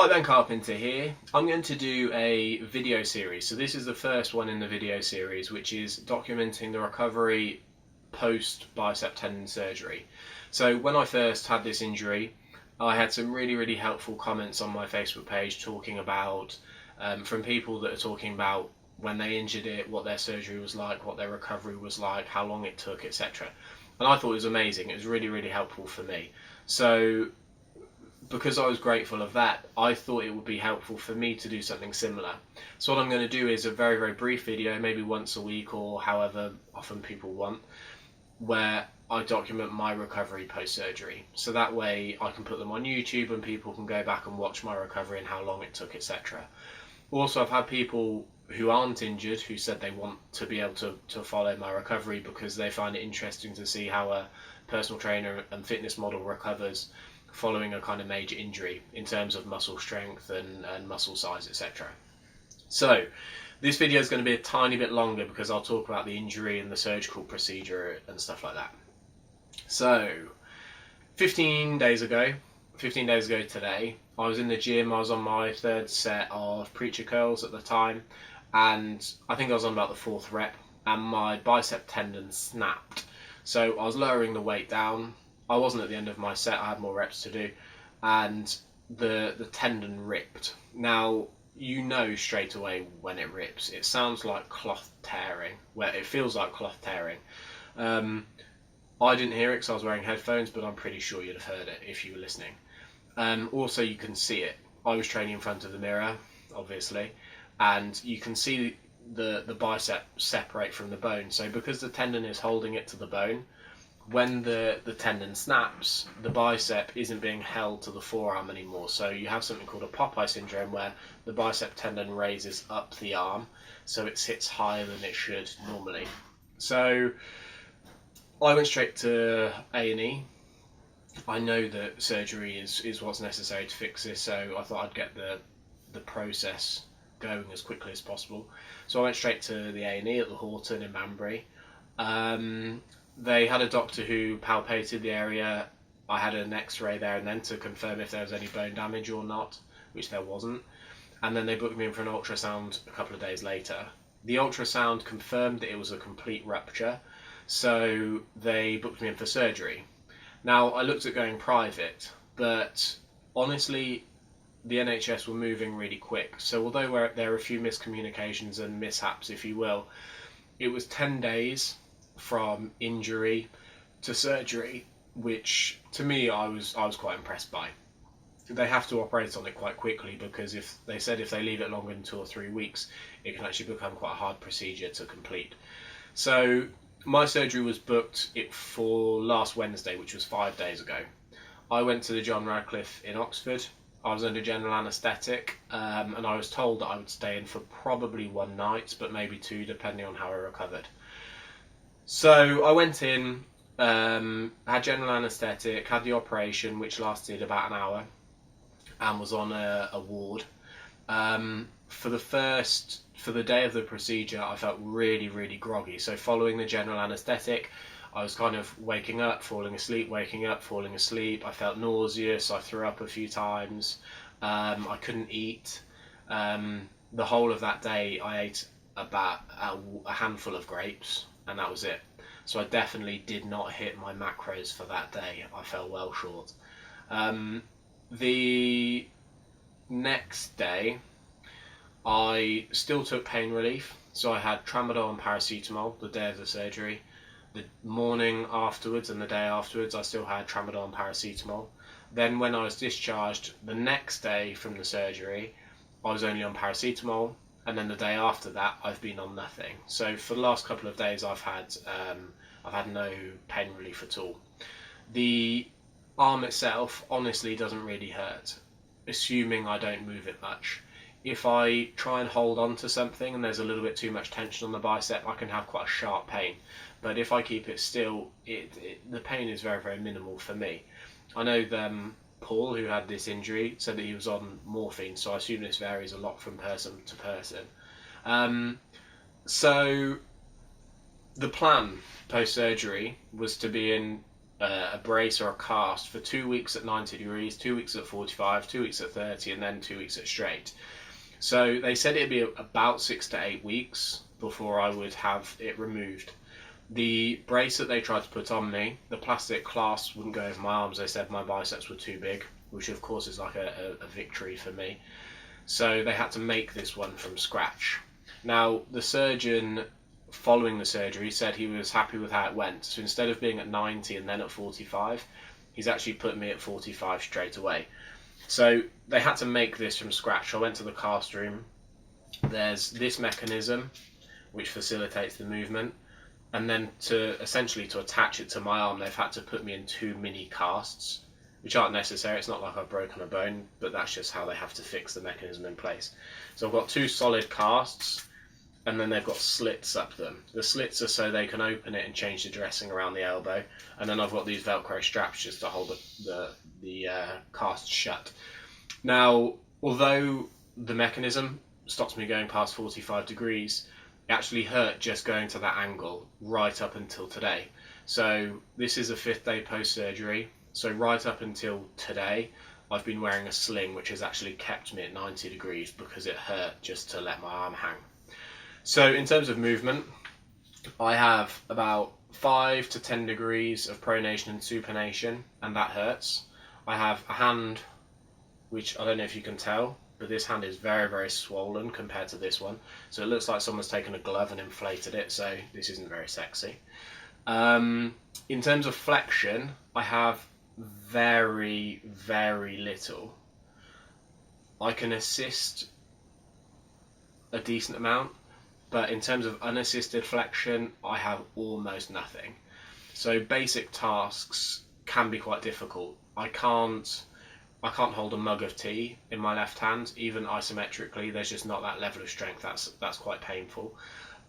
Hi Ben Carpenter here. I'm going to do a video series. So this is the first one in the video series, which is documenting the recovery post bicep tendon surgery. So when I first had this injury, I had some really helpful comments on my Facebook page talking about, from people that are talking about when they injured it, what their surgery was like, what their recovery was like, how long it took, etc. And I thought it was amazing. It was really helpful for me. So because I was grateful of that, I thought it would be helpful for me to do something similar. So what I'm going to do is a very brief video, maybe once a week or however often people want, where I document my recovery post-surgery. So that way I can put them on YouTube and people can go back and watch my recovery and how long it took, etc. Also, I've had people who aren't injured who said they want to be able to follow my recovery because they find it interesting to see how a personal trainer and fitness model recovers following a kind of major injury in terms of muscle strength and muscle size, etc. So this video is going to be a tiny bit longer because I'll talk about the injury and the surgical procedure and stuff like that. So 15 days ago today, I was in the gym. I was on my third set of preacher curls at the time, and I think I was on about the fourth rep, and my bicep tendon snapped. So I was lowering the weight down. I wasn't at the end of my set, I had more reps to do, and the tendon ripped. Now, you know straight away when it rips. It sounds like cloth tearing, where it feels like cloth tearing. I didn't hear it because I was wearing headphones, but I'm pretty sure you'd have heard it if you were listening. Also, you can see it. I was training in front of the mirror, obviously, and you can see the bicep separate from the bone. So because the tendon is holding it to the bone, when the tendon snaps, the bicep isn't being held to the forearm anymore. So you have something called a Popeye syndrome where the bicep tendon raises up the arm, so it sits higher than it should normally. So I went straight to A&E. I know that surgery is what's necessary to fix this, so I thought I'd get the process going as quickly as possible. So I went straight to the A&E at the Horton in Banbury. They had a doctor who palpated the area. I had an x-ray there and then to confirm if there was any bone damage or not, which there wasn't. And then they booked me in for an ultrasound a couple of days later. The ultrasound confirmed that it was a complete rupture, so they booked me in for surgery. Now, I looked at going private, but honestly, the NHS were moving really quick. So although there were a few miscommunications and mishaps, if you will, it was 10 days from injury to surgery, which to me I was quite impressed by. They have to operate on it quite quickly because if they leave it longer than 2 or 3 weeks, it can actually become quite a hard procedure to complete. So my surgery was booked for last Wednesday, which was 5 days ago. I went to the John Radcliffe in Oxford. I was under general anaesthetic, and I was told that I would stay in for probably 1 night, but maybe 2, depending on how I recovered. So I went in, had general anaesthetic, had the operation, which lasted about an hour, and was on a ward. For the day of the procedure, I felt really groggy. So following the general anaesthetic, I was kind of waking up, falling asleep, waking up, falling asleep. I felt nauseous. I threw up a few times. I couldn't eat. The whole of that day, I ate about a handful of grapes, and that was it. So I definitely did not hit my macros for that day. I fell well short. The next day, I still took pain relief. So I had tramadol and paracetamol the day of the surgery. The morning afterwards and the day afterwards, I still had tramadol and paracetamol. Then when I was discharged the next day from the surgery, I was only on paracetamol. And then the day after that, I've been on nothing. So for the last couple of days, I've had no pain relief at all. The arm itself honestly doesn't really hurt, assuming I don't move it much. If I try and hold on to something and there's a little bit too much tension on the bicep, I can have quite a sharp pain. But if I keep it still, the pain is very minimal for me. I know Paul, who had this injury, said that he was on morphine, so I assume this varies a lot from person to person. So the plan post-surgery was to be in a brace or a cast for 2 weeks at 90 degrees, 2 weeks at 45, 2 weeks at 30, and then 2 weeks at straight. So they said it'd be about 6 to 8 weeks before I would have it removed. The brace that they tried to put on me, the plastic clasp wouldn't go over my arms. They said my biceps were too big, which of course is like a victory for me. So they had to make this one from scratch. Now, the surgeon following the surgery said he was happy with how it went. So instead of being at 90 and then at 45, he's actually put me at 45 straight away. So they had to make this from scratch. I went to the cast room. There's this mechanism which facilitates the movement, and then to attach it to my arm, they've had to put me in 2 mini casts, which aren't necessary. It's not like I've broken a bone, but that's just how they have to fix the mechanism in place. So I've got 2 solid casts, and then they've got slits up them. The slits are so they can open it and change the dressing around the elbow, and then I've got these Velcro straps just to hold the cast shut. Now, although the mechanism stops me going past 45 degrees, it actually hurt just going to that angle right up until today. So this is a 5th day post-surgery. So right up until today, I've been wearing a sling, which has actually kept me at 90 degrees because it hurt just to let my arm hang. So in terms of movement, I have about 5 to 10 degrees of pronation and supination, and that hurts. I have a hand, which I don't know if you can tell, but this hand is very, very swollen compared to this one. So it looks like someone's taken a glove and inflated it, so this isn't very sexy. In terms of flexion, I have very, very little. I can assist a decent amount, but in terms of unassisted flexion, I have almost nothing. So basic tasks can be quite difficult. I can't hold a mug of tea in my left hand, even isometrically. There's just not that level of strength. That's quite painful.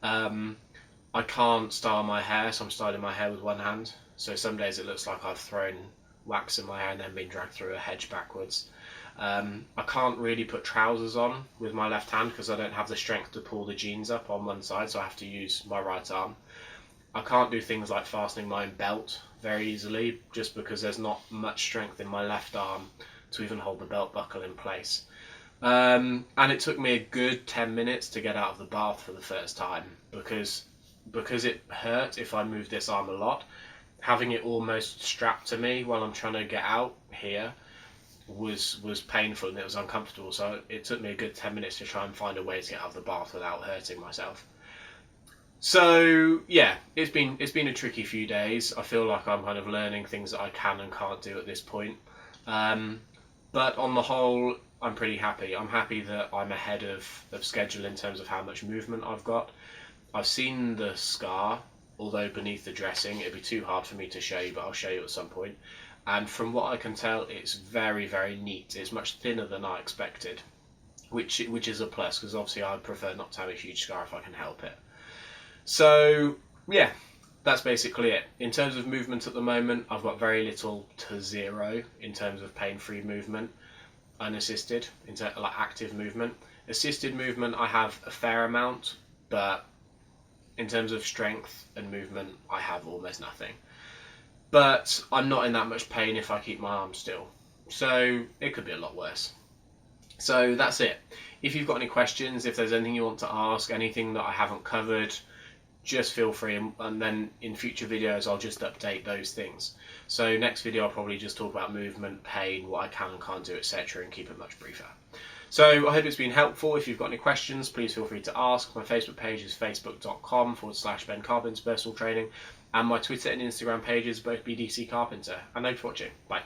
I can't style my hair, so I'm styling my hair with one hand. So some days it looks like I've thrown wax in my hair and then been dragged through a hedge backwards. I can't really put trousers on with my left hand because I don't have the strength to pull the jeans up on one side, so I have to use my right arm. I can't do things like fastening my own belt very easily just because there's not much strength in my left arm to even hold the belt buckle in place. And it took me a good 10 minutes to get out of the bath for the first time because it hurt if I moved this arm a lot. Having it almost strapped to me while I'm trying to get out here was painful and it was uncomfortable, so it took me a good 10 minutes to try and find a way to get out of the bath without hurting myself. So yeah, it's been a tricky few days. I feel like I'm kind of learning things that I can and can't do at this point. But on the whole, I'm pretty happy. I'm happy that I'm ahead of schedule in terms of how much movement I've got. I've seen the scar, although beneath the dressing. It'd be too hard for me to show you, but I'll show you at some point. And from what I can tell, it's very, very neat. It's much thinner than I expected, which is a plus, because obviously I prefer not to have a huge scar if I can help it. So yeah, that's basically it. In terms of movement at the moment, I've got very little to zero in terms of pain-free movement, unassisted, in terms of like active movement. Assisted movement, I have a fair amount, but in terms of strength and movement, I have almost nothing. But I'm not in that much pain if I keep my arm still. So it could be a lot worse. So that's it. If you've got any questions, if there's anything you want to ask, anything that I haven't covered, just feel free, and then in future videos I'll just update those things. So next video I'll probably just talk about movement, pain, what I can and can't do, etc., and keep it much briefer. So I hope it's been helpful. If you've got any questions, please feel free to ask. My Facebook page is facebook.com/Ben Carpenter's personal training, and my Twitter and Instagram pages both BDC Carpenter. And thanks for watching. Bye.